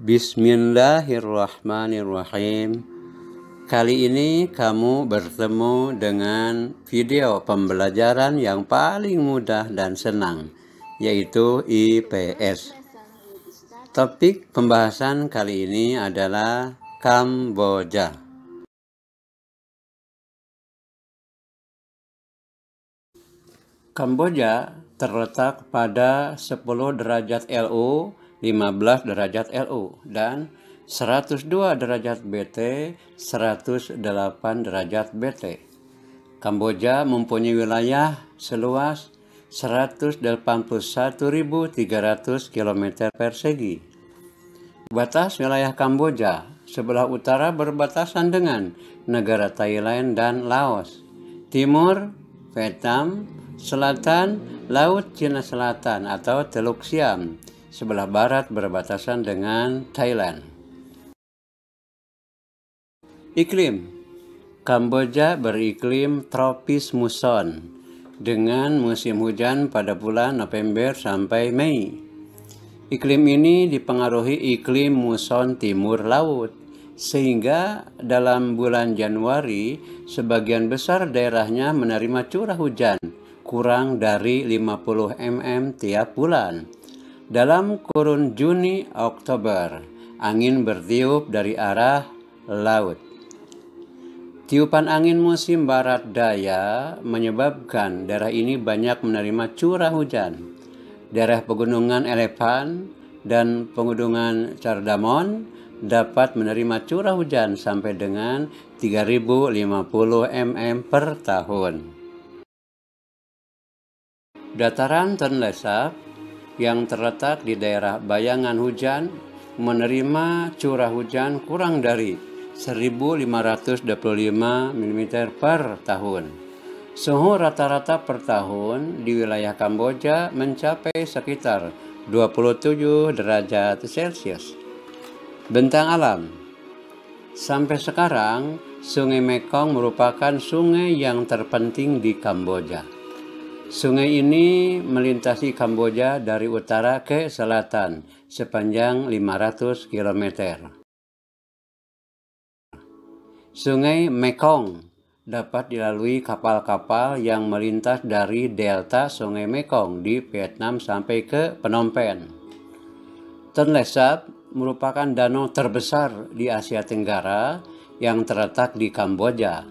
Bismillahirrahmanirrahim. Kali ini kamu bertemu dengan video pembelajaran yang paling mudah dan senang, yaitu IPS. Topik pembahasan kali ini adalah Kamboja. Kamboja terletak pada 10 derajat LU, 15 derajat LU, dan 102 derajat BT, 108 derajat BT. Kamboja mempunyai wilayah seluas 181.300 km persegi. Batas wilayah Kamboja sebelah utara berbatasan dengan negara Thailand dan Laos. Timur, Vietnam, selatan, Laut Cina Selatan atau Teluk Siam. Sebelah barat berbatasan dengan Thailand. Iklim. Kamboja beriklim tropis muson dengan musim hujan pada bulan November sampai Mei. Iklim ini dipengaruhi iklim muson timur laut, sehingga dalam bulan Januari sebagian besar daerahnya menerima curah hujan kurang dari 50 mm tiap bulan. Dalam kurun Juni-Oktober, angin bertiup dari arah laut. Tiupan angin musim barat daya menyebabkan daerah ini banyak menerima curah hujan. Daerah pegunungan Elephant dan pegunungan Cardamom dapat menerima curah hujan sampai dengan 3050 mm per tahun. Dataran Tonle Sap yang terletak di daerah bayangan hujan menerima curah hujan kurang dari 1.525 mm per tahun. Suhu rata-rata per tahun di wilayah Kamboja mencapai sekitar 27 derajat Celcius. Bentang alam. Sampai sekarang, Sungai Mekong merupakan sungai yang terpenting di Kamboja. Sungai ini melintasi Kamboja dari utara ke selatan sepanjang 500 km. Sungai Mekong dapat dilalui kapal-kapal yang melintas dari delta Sungai Mekong di Vietnam sampai ke Phnom Penh. Tonle Sap merupakan danau terbesar di Asia Tenggara yang terletak di Kamboja.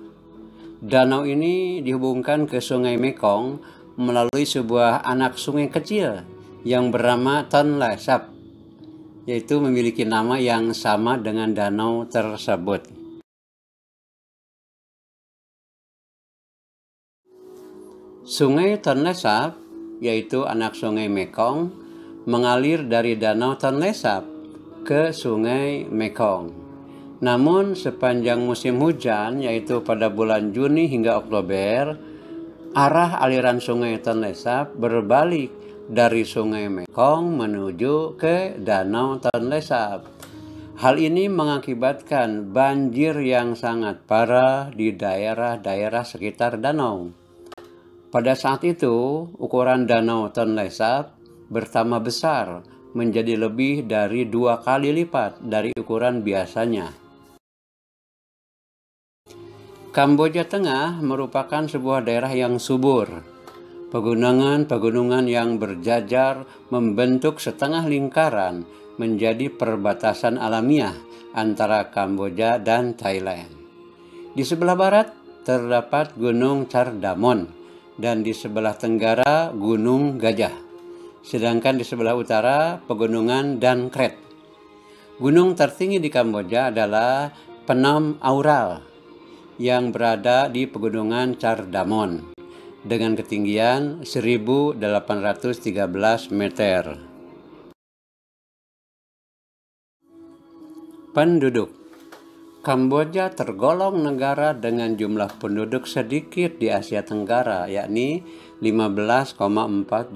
Danau ini dihubungkan ke Sungai Mekong melalui sebuah anak sungai kecil yang bernama Tonle Sap, yaitu memiliki nama yang sama dengan danau tersebut. Sungai Tonle Sap, yaitu anak sungai Mekong, mengalir dari danau Tonle Sap ke Sungai Mekong. Namun sepanjang musim hujan, yaitu pada bulan Juni hingga Oktober, arah aliran sungai Tonle Sap berbalik dari Sungai Mekong menuju ke Danau Tonle Sap. Hal ini mengakibatkan banjir yang sangat parah di daerah-daerah sekitar danau. Pada saat itu, ukuran Danau Tonle Sap bertambah besar menjadi lebih dari 2 kali lipat dari ukuran biasanya. Kamboja Tengah merupakan sebuah daerah yang subur. Pegunungan-pegunungan yang berjajar membentuk setengah lingkaran menjadi perbatasan alamiah antara Kamboja dan Thailand. Di sebelah barat terdapat Gunung Cardamom dan di sebelah tenggara Gunung Gajah. Sedangkan di sebelah utara Pegunungan Dan Kret. Gunung tertinggi di Kamboja adalah Phnom Aural yang berada di Pegunungan Cardamom dengan ketinggian 1.813 meter. Penduduk. Kamboja tergolong negara dengan jumlah penduduk sedikit di Asia Tenggara, yakni 15,4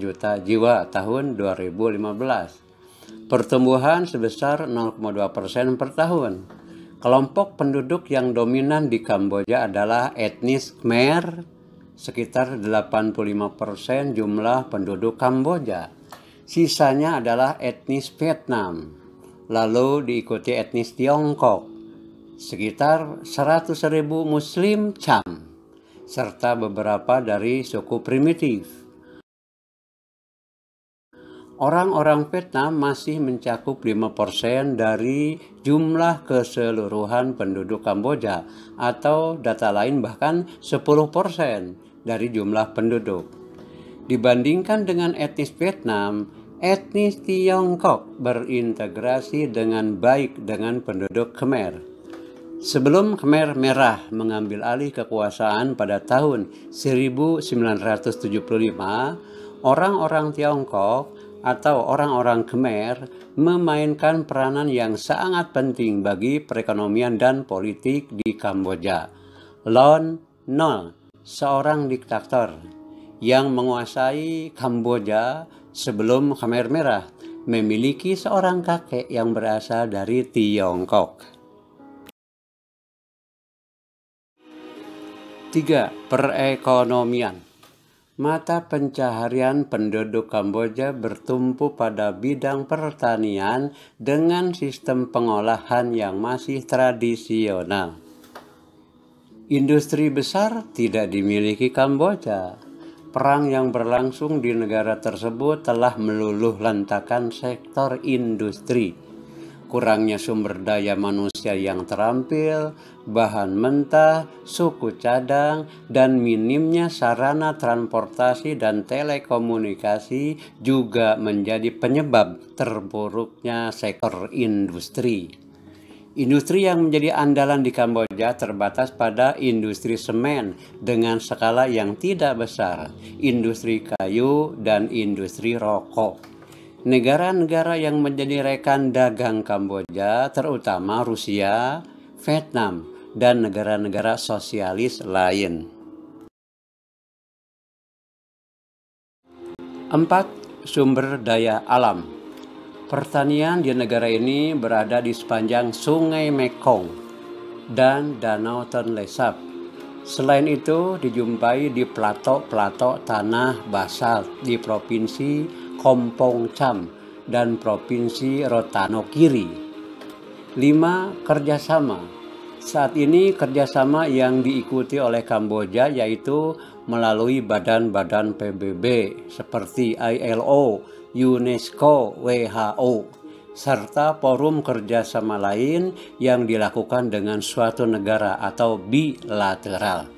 juta jiwa tahun 2015. Pertumbuhan sebesar 0,2% per tahun. Kelompok penduduk yang dominan di Kamboja adalah etnis Khmer, sekitar 85% jumlah penduduk Kamboja. Sisanya adalah etnis Vietnam. lalu diikuti etnis Tiongkok, sekitar 100.000 Muslim Cham, serta beberapa dari suku primitif. Orang-orang Vietnam masih mencakup 5% dari jumlah keseluruhan penduduk Kamboja, atau data lain bahkan 10% dari jumlah penduduk. Dibandingkan dengan etnis Vietnam, etnis Tiongkok berintegrasi dengan baik dengan penduduk Khmer. Sebelum Khmer Merah mengambil alih kekuasaan pada tahun 1975, orang-orang Tiongkok atau orang-orang Khmer memainkan peranan yang sangat penting bagi perekonomian dan politik di Kamboja. Lon Nol, seorang diktator yang menguasai Kamboja sebelum Khmer Merah, memiliki seorang kakek yang berasal dari Tiongkok. 3. Perekonomian. Mata pencaharian penduduk Kamboja bertumpu pada bidang pertanian dengan sistem pengolahan yang masih tradisional. Industri besar tidak dimiliki Kamboja. Perang yang berlangsung di negara tersebut telah meluluh lantakan sektor industri. Kurangnya sumber daya manusia yang terampil, bahan mentah, suku cadang, dan minimnya sarana transportasi dan telekomunikasi juga menjadi penyebab terpuruknya sektor industri. Industri yang menjadi andalan di Kamboja terbatas pada industri semen dengan skala yang tidak besar, industri kayu, dan industri rokok. Negara-negara yang menjadi rekan dagang Kamboja, terutama Rusia, Vietnam, dan negara-negara sosialis lain. 4. Sumber daya alam. Pertanian di negara ini berada di sepanjang Sungai Mekong dan Danau Tonle Sap. Selain itu, dijumpai di plato-plato tanah basalt di Provinsi Kompong Cham dan Provinsi Rotano Kiri. 5. Kerjasama. Saat ini kerjasama yang diikuti oleh Kamboja yaitu melalui badan-badan PBB seperti ILO, UNESCO, WHO, serta forum kerjasama lain yang dilakukan dengan suatu negara atau bilateral.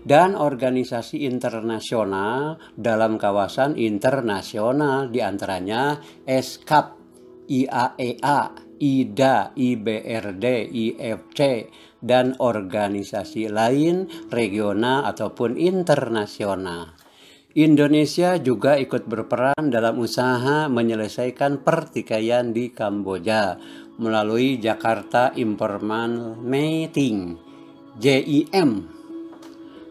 Dan organisasi internasional dalam kawasan internasional diantaranya ESCAP, IAEA, IDA, IBRD, IFC, dan organisasi lain regional ataupun internasional. Indonesia juga ikut berperan dalam usaha menyelesaikan pertikaian di Kamboja melalui Jakarta Information Meeting, JIM,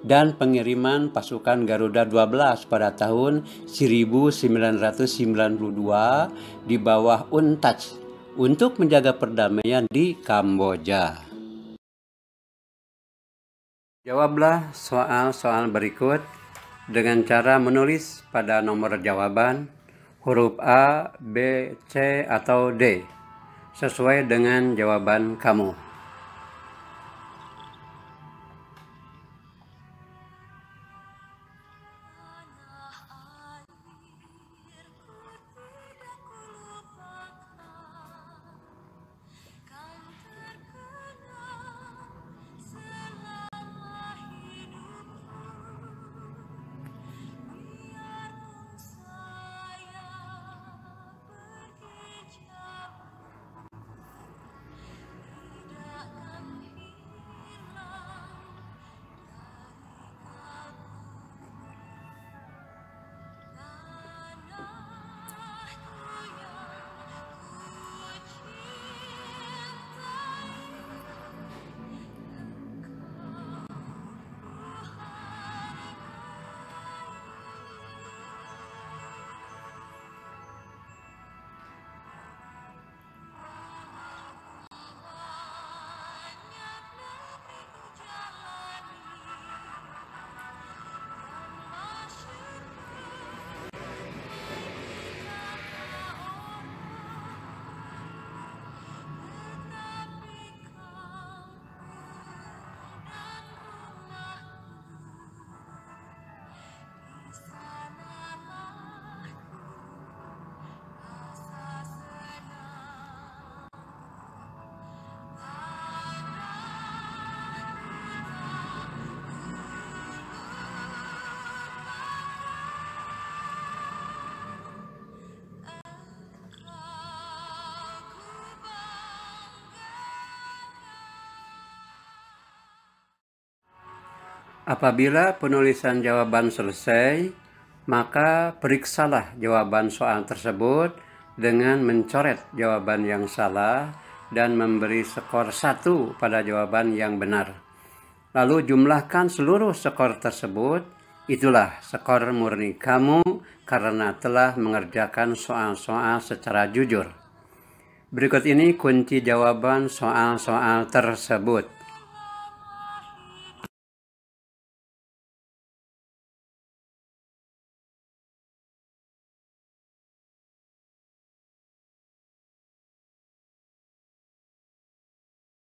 dan pengiriman pasukan Garuda 12 pada tahun 1992 di bawah UNTAC untuk menjaga perdamaian di Kamboja. Jawablah soal-soal berikut dengan cara menulis pada nomor jawaban huruf A, B, C, atau D sesuai dengan jawaban kamu. Apabila penulisan jawaban selesai, maka periksalah jawaban soal tersebut dengan mencoret jawaban yang salah dan memberi skor 1 pada jawaban yang benar. Lalu jumlahkan seluruh skor tersebut, itulah skor murni kamu karena telah mengerjakan soal-soal secara jujur. Berikut ini kunci jawaban soal-soal tersebut.